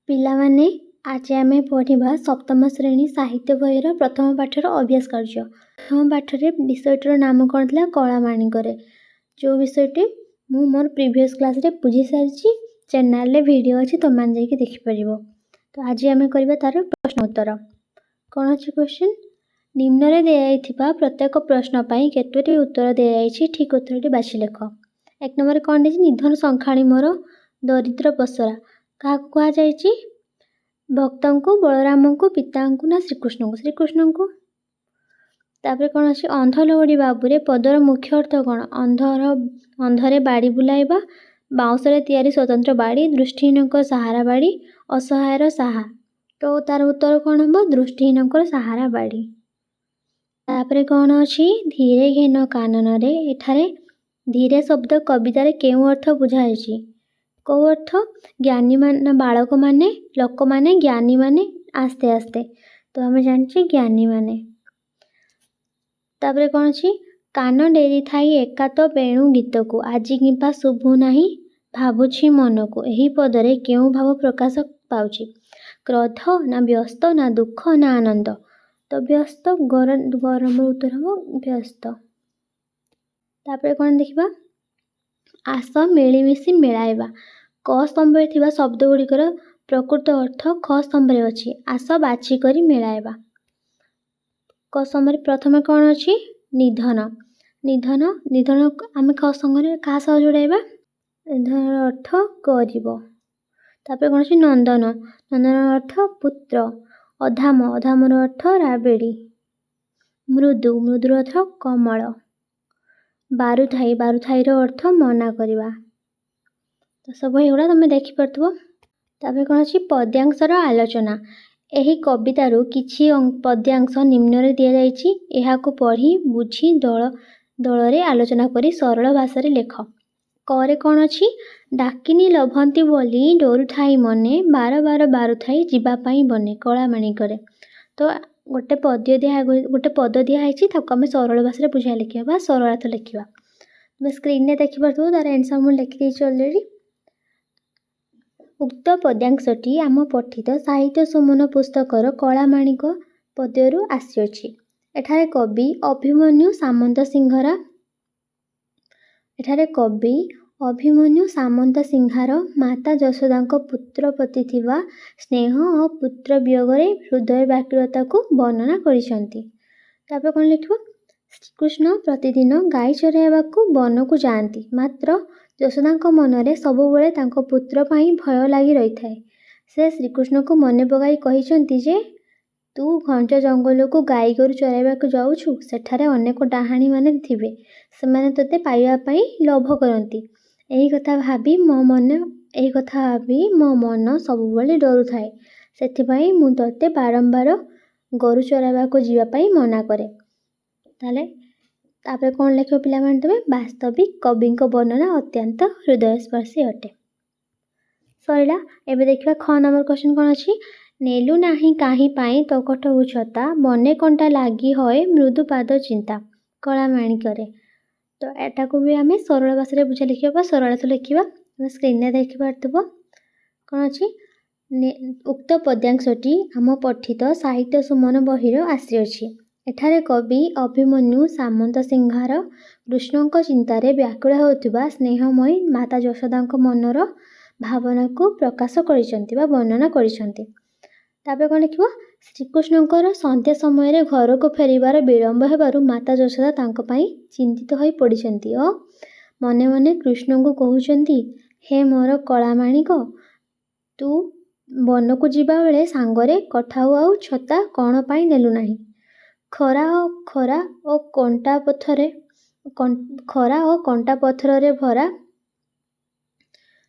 ପିଲାମାନେ आज आम पढ़ा सप्तम श्रेणी साहित्य बहिर प्रथम पाठर अभ्यास कार्य। प्रथम पाठरे विषयटर नाम कौन था कलामाणिकरे जो विषयटी मु मोर प्रीवियस क्लास रे बुझी सारी चैनल रे वीडियो अच्छी तुम मैंने जाकि देखिपर। तो आज आम करवा तार प्रश्न उत्तर कौन अच्छे क्वेश्चन निम्न दिया प्रत्येक प्रश्न पर केतोटी उत्तर दिखाई ठीक उत्तर बाछि लेख। एक नंबर कौन दे निधन संखाणी मोर दरिद्र पसरा क्या कहुई भक्त को बलराम को पिता को ना श्रीकृष्ण को। तापर कौन अच्छे अंध लवड़ी बाबूरे पदर मुख्य अर्थ कौन अंधरे बाड़ी बुलाइबा बाउंसरे तैयारी स्वतंत्र बाड़ी दृष्टिहीन सहारा बाड़ी असहायर साहा। तो तार उत्तर कौन हम दृष्टिहीन सहारा बाड़ी। तापर कौन अच्छी धीरे घेन कानन रे एठारे धीरे शब्द कवितार केउ अर्थ बुझाई कौ अर्थ ज्ञानी मान बालक माने लोक माने ज्ञानी माने आस्ते आस्ते तो आम जाने ज्ञानी माने। तापर कौन अच्छी कान डेरी थाई एका तो बेणु गीत को आज किंपा शुभु नाही भावुछि मन को यही पदरे केउ भाव प्रकाश पाउछि क्रोध ना व्यस्त ना दुख ना आनंद। तो व्यस्त गरम उत्तर हम व्यस्त। तापर कौन देखा आस मिलमिशि मिलाइबा क स्तंभे थिबा शब्द गुड़िकर प्रकृत अर्थ ख स्तंभे अच्छी आस बाछी करी मिलाइबा। क स्तंभे प्रथम कौन अच्छी निधन निधन निधन आम ख संगे क्या सह जोड़ाइबा निधन अर्थ गरीब। तापर कौन अच्छी नंदन नंदन अर्थ पुत्र अधाम अधामर अर्थ राबेड़ी मृदु मृदुर अर्थ कमल बारुथाई बारुथाईर अर्थ मना करवा। तो सब एगुड़ा तुम देखिपो। तापर कौन अच्छी पद्यांशर आलोचना यही कवितारू किछि पद्यांश निम्न दि जाइए पढ़ी बुझी दल दल आलोचना करी सरल भाषा लेख। करे कौन अच्छी डाकिनी लभंती बोली डोरू थाई मने बार बार बारुथाई जीवापाई बने कलामाणिकरे। तो गोटे पद दिखाई आम सरल भाषा बुझा लिखा सरल अर्थ लिखा। तुम स्क्रीन में देखिपो तार आंसर मुझे लिखी अलरेडी। उक्त पद्यांशटी आम पठित साहित्य सुमन पुस्तकर कलामाणिक पद्यरू आसी। एठारे कवि अभिमन्यु सामंत सिंहरा माता यशोदा पुत्र प्रति थिबा स्नेह और पुत्र वियोगरे हृदय व्याकुलता को वर्णना करिसंती। तापर कौन लिखो श्रीकृष्ण प्रतिदिन गाई चराइबा को वन को जाती मात्र यशोदा मनरे सबुबले तांको पुत्र पाई भय लगी रही थाए। से श्रीकृष्ण को मन पकाई कहिसंती जे तू घंट जंगल को गाई गोरु चराइबा को जाउछु सेठारे अनेक डाहाणी माने थिबे सेमाने तोते पाइबा पई लोभ करंती एही कथा भाबी मो मन सबुबले डरू थाए सेथिपाई मु तोते बारंबार गोरु चराइबा को जीवा पई मना करे। ताले तापर कौन लिख पिला तुम वास्तविक कवि वर्णना अत्यंत हृदयस्पर्शी अटे। सरला एबे देखा ख नंबर क्वेश्चन कौन अच्छी नेलु नाही काही पाई तो कठ उछता बने कंटा लागी होए मृदु पाद चिंता कलामाणिकरे। तो एटा को भी आम सरल भाषा बुझा लिखा सरल लिखा स्क्रीन में देखिपो कौन अच्छी उक्त पद्यांशटी आम पठित साहित्य सुमन बहिर आसी। एठारे कवि अभिमन्यु सामंत सिंहार कृष्ण चिंतार व्याकुल होता स्नेहमयी माता यशोदा मनर भावना को प्रकाश करिसंती बा वर्णना करिसंती। तापर कौन लिखिबो श्रीकृष्णकर संध्या समय घर को फेरिबार विलंब हेबारु माता यशोदा तांको पई चिंतित होई पड़िसंती और मने मने कृष्ण को कहउचंती हे मोर कलामाणिक तू वन को जीवा बेले सांगरे कठाउ आउ छता कौन पाई नेलु नाही खरा और कंटा पथर भरा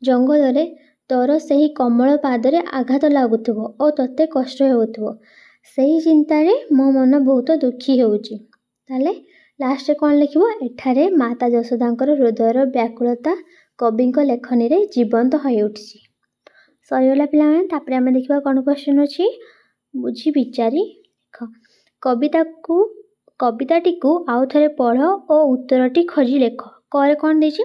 जंगल तोर सही कमल पादरे आघात लगुव और तोते कष्ट होउथबो सही चिंतारे मो मन बहुत दुखी होउची। ताले लास्ट कौन लिखिबो एठारे माता यशोदांकर हृदयर व्याकुलता कवि लेखनी रे जीवंत होई उठिछि। सहीगला पिलाने तापर आम देखा कौन क्वेश्चन अच्छी बुझी विचारी कविताटी को आउ थे पढ़ और उत्तरटी खोजी लेख। करे कौन देछि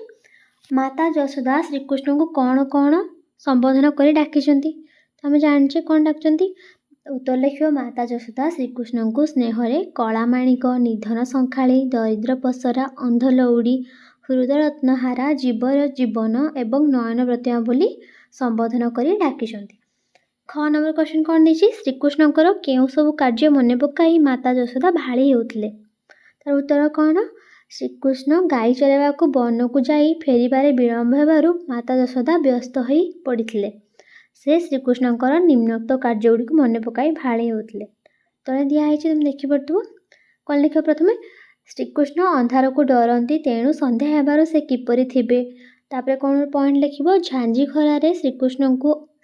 माता यशोदा श्रीकृष्ण को कौन कौन संबोधन कर डाकिचंती ଆମେ ଜାଣିଛେ କ'ଣ ଡାକୁଛନ୍ତି। ଉତ୍ତର ଲେଖିବ ମାତା ଯଶୋଦା ଶ୍ରୀକୃଷ୍ଣଙ୍କୁ ସ୍ନେହରେ କଳାମାଣିକ, ନିଧନ ଶଙ୍ଖାଳି, ଦରିଦ୍ର ପସରା, ଅନ୍ଧ ଲଉଡ଼ି, ହୃଦରତ୍ନହାରା, ଜୀବର ଜୀବନ ଏବଂ ନୟନ ପ୍ରତିମା ବୋଲି ସମ୍ବୋଧନ କରି ଡାକିଛନ୍ତି। ଖ ନମ୍ବର କ୍ୱେଶ୍ଚନ୍ କ'ଣ ଦେଇଛି, ଶ୍ରୀକୃଷ୍ଣଙ୍କର କେଉଁ ସବୁ କାର୍ଯ୍ୟ ମନେ ପକାଇ ମାତା ଯଶୋଦା ଭାଳି ହେଉଥିଲେ। ତାର ଉତ୍ତର କ'ଣ, ଶ୍ରୀକୃଷ୍ଣ ଗାଈ ଚରାଇବାକୁ ବନକୁ ଯାଇ ଫେରିବାରେ ବିଳମ୍ବ ହେବାରୁ ମାତା ଯଶୋଦା ବ୍ୟସ୍ତ ହୋଇ ପଡ଼ିଥିଲେ। ସେ ଶ୍ରୀକୃଷ୍ଣଙ୍କର ନିମ୍ନୋକ୍ତ କାର୍ଯ୍ୟଗୁଡ଼ିକୁ ମନେ ପକାଇ ଭାଳି ହେଉଥିଲେ। ତଳେ ଦିଆହେଇଛି, ତୁମେ ଦେଖିପାରୁଥିବ। କ'ଣ ଲେଖିବ ପ୍ରଥମେ, ଶ୍ରୀକୃଷ୍ଣ ଅନ୍ଧାରକୁ ଡରନ୍ତି, ତେଣୁ ସନ୍ଧ୍ୟା ହେବାରୁ ସେ କିପରି ଥିବେ। ତାପରେ କ'ଣ ପଏଣ୍ଟ ଲେଖିବ, ଝାଞ୍ଜି ଖରାରେ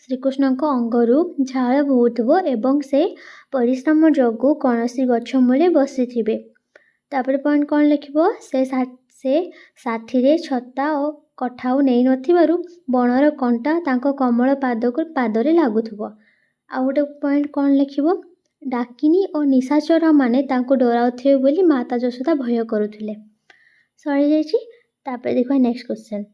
ଶ୍ରୀକୃଷ୍ଣଙ୍କ ଅଙ୍ଗରୁ ଝାଳ ବୋହୁଥିବ ଏବଂ ସେ ପରିଶ୍ରମ ଯୋଗୁଁ କୌଣସି ଗଛ ମୂଳେ ବସିଥିବେ। ତାପରେ ପଏଣ୍ଟ କ'ଣ ଲେଖିବ, ସେ ସାଥିରେ ଛତା ଓ କଠାଉ ନେଇନଥିବାରୁ ବଣର କଣ୍ଟା ତାଙ୍କ କୋମଳ ପାଦରେ ଲାଗୁଥିବ। ଆଉ ଗୋଟେ ପଏଣ୍ଟ କ'ଣ ଲେଖିବ, ଡାକିନୀ ଓ ନିଶାଚରମାନେ ତାଙ୍କୁ ଡରାଉଥିବେ ବୋଲି ମାତା ଯଶୋଦା ଭୟ କରୁଥିଲେ। ସରିଯାଇଛି। ତାପରେ ଦେଖିବା ନେକ୍ସଟ କ୍ୱେଶ୍ଚନ୍।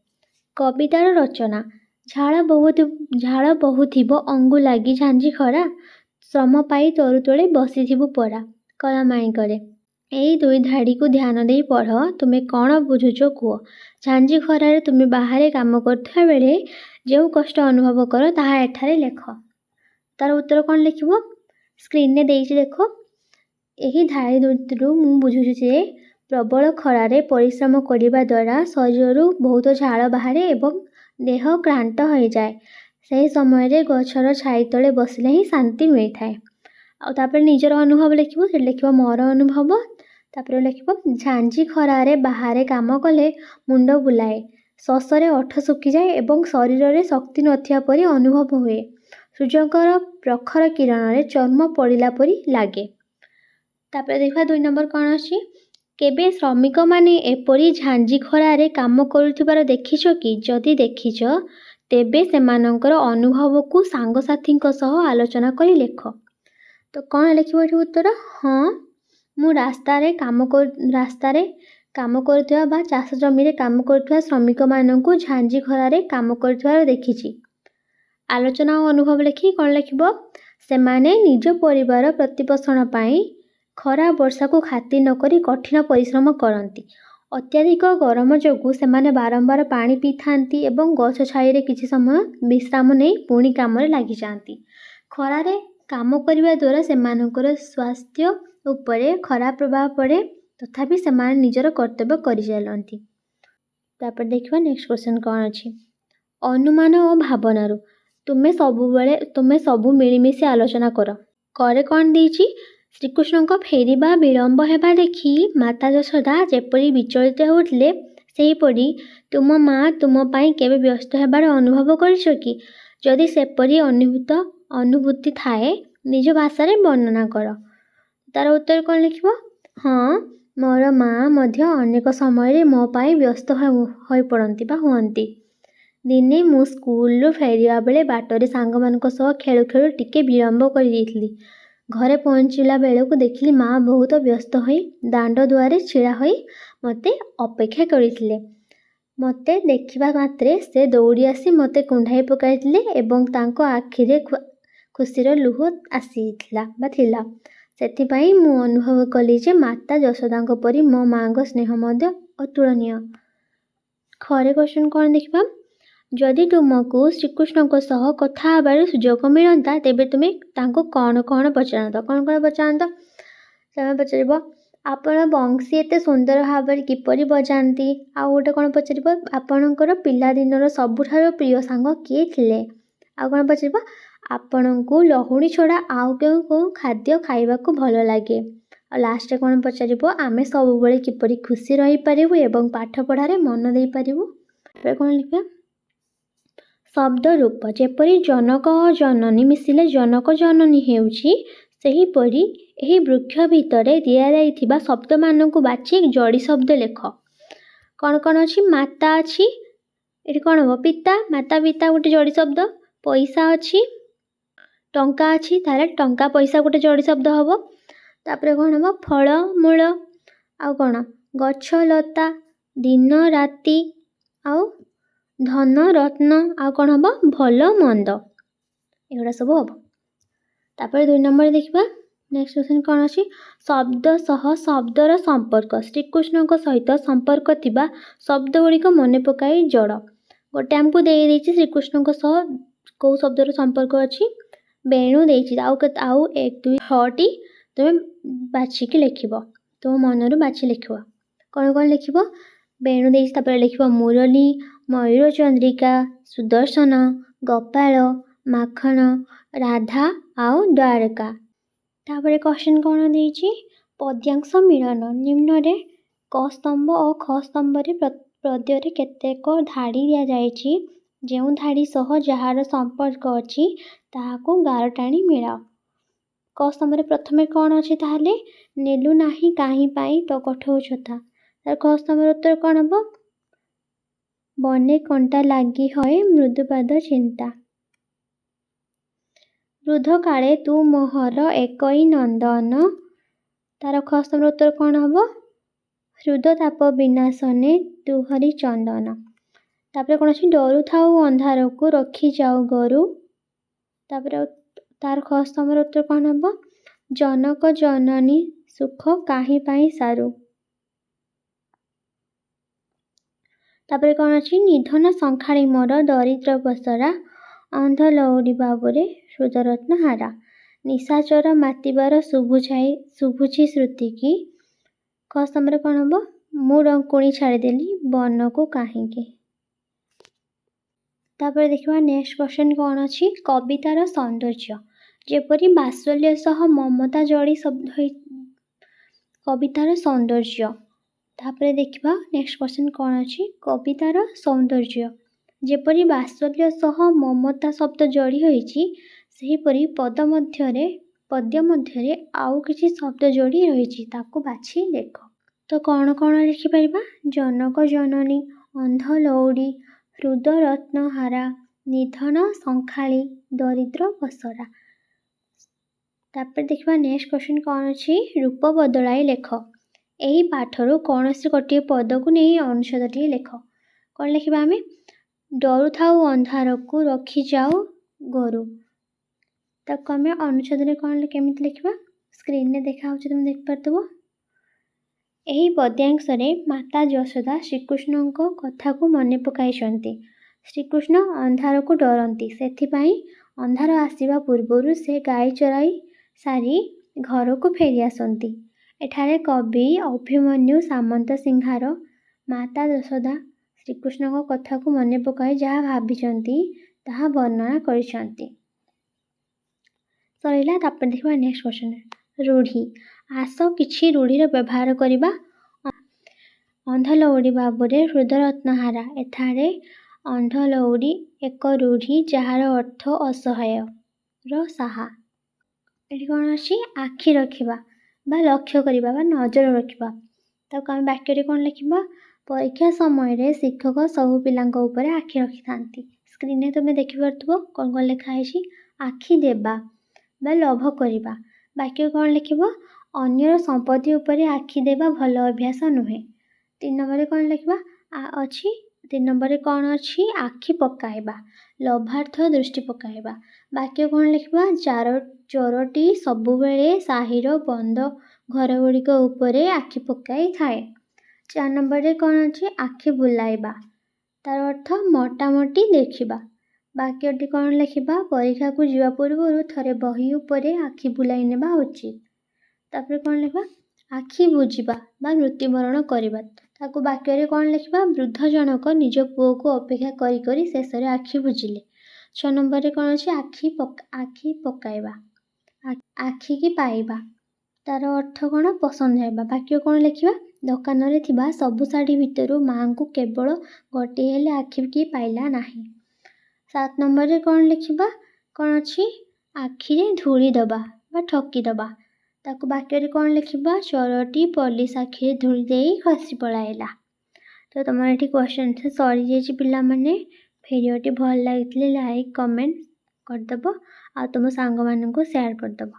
କବିତାର ରଚନା। ଝାଳ ବହୁଥିବ ଅଙ୍ଗୁ ଲାଗି ଝାଞ୍ଜି ଖରା, ଶ୍ରମ ପାଇ ତରୁ ତଳେ ବସିଥିବୁ ପରା। କଳାମାଣିକରେ। ଏଇ ଦୁଇ ଧାଡ଼ିକୁ ଧ୍ୟାନ ଦେଇ ପଢ଼, ତୁମେ କ'ଣ ବୁଝୁଛ କୁହ। ଝାଞ୍ଜି ଖରାରେ ତୁମେ ବାହାରେ କାମ କରୁଥିବା ବେଳେ ଯେଉଁ କଷ୍ଟ ଅନୁଭବ କର ତାହା ଏଠାରେ ଲେଖ। ତାର ଉତ୍ତର କ'ଣ ଲେଖିବ, ସ୍କ୍ରିନରେ ଦେଇଛି ଦେଖ। ଏହି ଧାଡ଼ି ଦୁଇଟିରୁ ମୁଁ ବୁଝୁଛି ଯେ ପ୍ରବଳ ଖରାରେ ପରିଶ୍ରମ କରିବା ଦ୍ୱାରା ଶରୀରରୁ ବହୁତ ଝାଳ ବାହାରେ ଏବଂ ଦେହ କ୍ଳାନ୍ତ ହୋଇଯାଏ। ସେହି ସମୟରେ ଗଛର ଛାଇ ତଳେ ବସିଲେ ହିଁ ଶାନ୍ତି ମିଳିଥାଏ। ଆଉ ତାପରେ ନିଜର ଅନୁଭବ ଲେଖିବ, ସେଠି ଲେଖିବ ମୋର ଅନୁଭବ। ତାପରେ ଲେଖିବ, ଝାଞ୍ଜି ଖରାରେ ବାହାରେ କାମ କଲେ ମୁଣ୍ଡ ବୁଲାଏ, ଶୋଷରେ ଓଠ ଶୁଖିଯାଏ ଏବଂ ଶରୀରରେ ଶକ୍ତି ନଥିବା ପରି ଅନୁଭବ ହୁଏ। ସୂର୍ଯ୍ୟଙ୍କର ପ୍ରଖର କିରଣରେ ଚର୍ମ ପୋଡ଼ିଲା ପରି ଲାଗେ। ତାପରେ ଦେଖିବା 2 ନମ୍ବର କ'ଣ ଅଛି, କେବେ ଶ୍ରମିକମାନେ ଏପରି ଝାଞ୍ଜି ଖରାରେ କାମ କରୁଥିବାର ଦେଖିଛ କି? ଯଦି ଦେଖିଛ ତେବେ ସେମାନଙ୍କର ଅନୁଭବକୁ ସାଙ୍ଗସାଥୀଙ୍କ ସହ ଆଲୋଚନା କରି ଲେଖ। ତ କ'ଣ ଲେଖିବ ଏଠି ଉତ୍ତର, ହଁ ମୁଁ ରାସ୍ତାରେ କାମ କରୁଥିବା ବା ଚାଷ ଜମିରେ କାମ କରୁଥିବା ଶ୍ରମିକମାନଙ୍କୁ ଝାଞ୍ଜି ଖରାରେ କାମ କରୁଥିବାର ଦେଖିଛି। ଆଲୋଚନା ଓ ଅନୁଭବ ଲେଖି କ'ଣ ଲେଖିବ, ସେମାନେ ନିଜ ପରିବାର ପ୍ରତିପୋଷଣ ପାଇଁ ଖରା ବର୍ଷାକୁ ଖାତିର ନକରି କଠିନ ପରିଶ୍ରମ କରନ୍ତି। ଅତ୍ୟଧିକ ଗରମ ଯୋଗୁଁ ସେମାନେ ବାରମ୍ବାର ପାଣି ପିଇଥାନ୍ତି ଏବଂ ଗଛ ଛାଇରେ କିଛି ସମୟ ବିଶ୍ରାମ ନେଇ ପୁଣି କାମରେ ଲାଗିଯାଆନ୍ତି। ଖରାରେ କାମ କରିବା ଦ୍ୱାରା ସେମାନଙ୍କର ସ୍ୱାସ୍ଥ୍ୟ ଉପରେ ଖରାପ ପ୍ରଭାବ ପଡ଼େ, ତଥାପି ସେମାନେ ନିଜର କର୍ତ୍ତବ୍ୟ କରିଚାଲନ୍ତି। ତାପରେ ଦେଖିବା ନେକ୍ସଟ କ୍ୱେଶ୍ଚନ୍ କ'ଣ ଅଛି। ଅନୁମାନ ଓ ଭାବନାରୁ ତୁମେ ସବୁ ମିଳିମିଶି ଆଲୋଚନା କର। କରେ କ'ଣ ଦେଇଛି, ଶ୍ରୀକୃଷ୍ଣଙ୍କ ଫେରିବା ବିଳମ୍ବ ହେବା ଦେଖି ମାତା ଯଶୋଦା ଯେପରି ବିଚଳିତ ହେଉଥିଲେ, ସେହିପରି ତୁମ ମା ତୁମ ପାଇଁ କେବେ ବ୍ୟସ୍ତ ହେବାର ଅନୁଭବ କରିଛ କି? ଯଦି ସେପରି ଅନୁଭୂତି ଥାଏ ନିଜ ଭାଷାରେ ବର୍ଣ୍ଣନା କର। ତାର ଉତ୍ତର କ'ଣ ଲେଖିବ, ହଁ ମୋର ମା ମଧ୍ୟ ଅନେକ ସମୟରେ ମୋ ପାଇଁ ବ୍ୟସ୍ତ ହୋଇପଡ଼ନ୍ତି ବା ହୁଅନ୍ତି। ଦିନେ ମୁଁ ସ୍କୁଲରୁ ଫେରିବା ବେଳେ ବାଟରେ ସାଙ୍ଗମାନଙ୍କ ସହ ଖେଳୁ ଖେଳୁ ଟିକେ ବିଳମ୍ବ କରିଦେଇଥିଲି। ଘରେ ପହଞ୍ଚିଲା ବେଳକୁ ଦେଖିଲି ମା ବହୁତ ବ୍ୟସ୍ତ ହୋଇ ଦାଣ୍ଡ ଦୁଆରେ ଛିଡ଼ା ହୋଇ ମୋତେ ଅପେକ୍ଷା କରିଥିଲେ। ମୋତେ ଦେଖିବା ମାତ୍ରେ ସେ ଦୌଡ଼ି ଆସି ମୋତେ କୁଣ୍ଢାଇ ପକାଇଥିଲେ ଏବଂ ତାଙ୍କ ଆଖିରେ ଖୁସିର ଲୁହ ଥିଲା। ସେଥିପାଇଁ ମୁଁ ଅନୁଭବ କଲି ଯେ ମାତା ଯଶୋଦାଙ୍କ ପରି ମୋ ମାଙ୍କ ସ୍ନେହ ମଧ୍ୟ ଅତୁଳନୀୟ। ଖରେ କ୍ୱେଶ୍ଚନ୍ କ'ଣ ଦେଖିବା, ଯଦି ତୁମକୁ ଶ୍ରୀକୃଷ୍ଣଙ୍କ ସହ କଥା ହେବାର ସୁଯୋଗ ମିଳନ୍ତା ତେବେ ତୁମେ ତାଙ୍କୁ କ'ଣ ପଚାରନ୍ତ। କ'ଣ ପଚାରନ୍ତ? ତୁମେ ପଚାରିବ, ଆପଣ ବଂଶୀ ଏତେ ସୁନ୍ଦର ଭାବରେ କିପରି ବଜାନ୍ତି? ଆଉ ଗୋଟେ କ'ଣ ପଚାରିବ, ଆପଣଙ୍କର ପିଲାଦିନର ସବୁଠାରୁ ପ୍ରିୟ ସାଙ୍ଗ କିଏ ଥିଲେ? ଆଉ କ'ଣ ପଚାରିବ, ଆପଣଙ୍କୁ ଲହୁଣୀ ଛଡ଼ା ଆଉ କେଉଁ ଖାଦ୍ୟ ଖାଇବାକୁ ଭଲ ଲାଗେ? ଆଉ ଲାଷ୍ଟରେ କ'ଣ ପଚାରିବ, ଆମେ ସବୁବେଳେ କିପରି ଖୁସି ରହିପାରିବୁ ଏବଂ ପାଠ ପଢ଼ାରେ ମନ ଦେଇପାରିବୁ? ଏବେ କ'ଣ ଲେଖିବା, ଶବ୍ଦ ରୂପ। ଯେପରି ଜନକ ଓ ଜନନୀ ମିଶିଲେ ଜନକ ଜନନୀ ହେଉଛି, ସେହିପରି ଏହି ବୃକ୍ଷ ଭିତରେ ଦିଆଯାଇଥିବା ଶବ୍ଦମାନଙ୍କୁ ବାଛି ଯୋଡ଼ି ଶବ୍ଦ ଲେଖ। କ'ଣ ଅଛି, ମାତା ଅଛି, ଏଠି କ'ଣ ହେବ, ପିତା, ମାତା ପିତା ଗୋଟେ ଯୋଡ଼ି ଶବ୍ଦ। ପଇସା ଅଛି, ଟଙ୍କା ଅଛି, ତାହେଲେ ଟଙ୍କା ପଇସା ଗୋଟେ ଯୋଡ଼ି ଶବ୍ଦ ହେବ। ତାପରେ କ'ଣ ହେବ, ଫଳ ମୂଳ, ଆଉ କ'ଣ ଗଛ ଲତା, ଦିନ ରାତି, ଆଉ ଧନ ରତ୍ନ, ଆଉ କ'ଣ ହେବ ଭଲ ମନ୍ଦ। एगुड़ा सब हम। तापर 2 नंबर देखा नेक्स्ट क्वेश्चन कौन अच्छी शब्द सह शब्दर संपर्क श्रीकृष्ण सहित संपर्क थिबा शब्द गुड़िक मन पकाई जोड़ गोटे आमको दे श्रीकृष्ण सह कौ शब्दर संपर्क अच्छी बेणु देछि आउ 1 2 6 टी तुम बाछिकी लिख तुम मनरू बाछी लिख कौन कौन लिख बेणु देछि लिख मुरली मयूर चंद्रिका सुदर्शन गोपाल माखन राधा आउ द्वारका। तापर क्वेश्चन कौन देछि पद्यांश मिलन निम्न रे क स्तंभ और ख स्तंभ रे पद्य रे केतेक धाड़ी दिया जायछि जेउ धाड़ी सह जहार संपर्क अछि ताहाको गारटाणी मिलाओ। क स्तंभ रे प्रथमे कौन अछि ताहले नेलु नाही काहे पाई तो कठौ छथा। तार ख स्तंभ रे उत्तर कौन हबो बने कंटा लागी होय मृदुपाद चिंता। वृद्ध काले तू मोहर एकई नंदन तार ख स्तंभ रे उत्तर कौन हबो हृद ताप विनाशने तुहरी चंदन। तापर कौन अच्छी डरू थाऊ अंधार को रखी जाऊ गोरु तापर तार ख स्तंभ उत्तर कौन हम जनक जननी सुख काहे पाई सारू। तापर कौन अच्छी निधन संखाड़ी मोर दरिद्र बसरा अंध लौड़ी बाबुरे हृदरत्न हारा निशाचर मातिबार शुभुची श्रुति की। ख स्तंभ कौन हम मु डंकुणी छाड़देली वन को कहीं। तापर देखा नेक्स्ट क्वेश्चन कौन अच्छी कवितार सौंदर्य जेपरी बात्सल्य सह ममता जड़ी शब्द कवितार सौंदर्य। तापर देखा नेक्स्ट क्वेश्चन कौन अच्छी कवितार सौंदर्य जेपरी बात्सल्य सह ममता शब्द जड़ी होईछि सेहीपरि पद्य मध्यरे आउ किछि शब्द जोड़ी रही ताकू बाछि लेख। तो कौन कौन लिखिपर जनक जननी अंध लौड़ी हृद रत्न हारा निधन संखाली दरिद्र बसरा। तापर देखा नेक्स्ट क्वेश्चन कौन अच्छी रूप बदलाई लेख यही पाठरू कौन से गोटे पद को नहीं अनुच्छेदटी लेख। कौन लिखा आम डरू थाऊ अंधार को रखी जाऊ गोरु ताको आम अनुच्छेद कौन केमिति लिखा स्क्रीन में देखा तुम देख पार्थिव। यही पद्यांश माता यशोदा श्रीकृष्ण कथा को मन पकाई श्रीकृष्ण अंधार को डरती से अंधार आसवा पूर्वर से गाई चराई सारी घर को फेरी आसती। एठारे कवि अभिमन्यु सामंत सिंहार माता यशोदा श्रीकृष्ण कथा को मन पकाई जहाँ भाभी ताहा वर्णना करिसेंती। सरिला तापर देखा नेक्स्ट क्वेश्चन रूढ़ी आस किछि रूढ़ीर व्यवहार करबा। अंध लौड़ी बाबुरे हृदरत्न हारा एठारे अंध लौड़ी एक रूढ़ी जार अर्थ असहाय साहा। ये कौन अच्छी आखि रखा बा लक्ष्य करवा बा नजर रखा ताको आम वाक्य कौन लिखा परीक्षा समय शिक्षक सबु पिलांक ऊपर आखि रखि था। स्क्रीन में तुम देखिपो कौन कौन लिखाई आखि देवा बा लोभ करवा। वाक्य कौन लिख अन्यर संपत्ति उपर आखि देवा भल अभ्यास नुहे। 3 नंबर कौन लिखा अच्छी 3 नंबर कौन अच्छी आखि पकाइबा लोभार्थ दृष्टि पकाइबा। वाक्य कौन लिखा चोरटी सबुबेले साहिर बंद घर गुड़िक उपरे आखि पकाई थाए। 4 नंबर कौन अच्छी आखि बुलाइबा तार अर्थ मोटामोटी देखिबा। वाक्यटी कौन लिखा परीक्षा को जीवा पूर्व थरे बही उपरे आखि बुलाई नेबा उचित। तापर कौन लिखा आखि बुझिबा बा मृत्युवरण करवा ताको वाक्य कौन लिखा वृद्ध जनक निज पुओ को अपेक्षा करी करी शेष में आखि बुझिले। 6 नंबर कौन अच्छे आखि पकाइबा आखि की पाइबा तार अर्थ कौन पसंद है। वाक्य कौन लिखा दुकान रे थिबा सबु शाढ़ी भितर माँ को केवल गोटे हेले आखि की पाइला नाही। 7 नंबर कौन लिखा कौन अच्छी आखिरे धूली दबा बा ठकी दबा ताको वाक्य कौन लिखा चोरटी पुलिस आखिरे धूली दे खसी पलाइला। तो तुम ये क्वेश्चन से सरी जाइए पिला माने भिडियोटी भल लगी लाइक कमेंट करदेव आ तुम सांग मानू शेयर करदेव।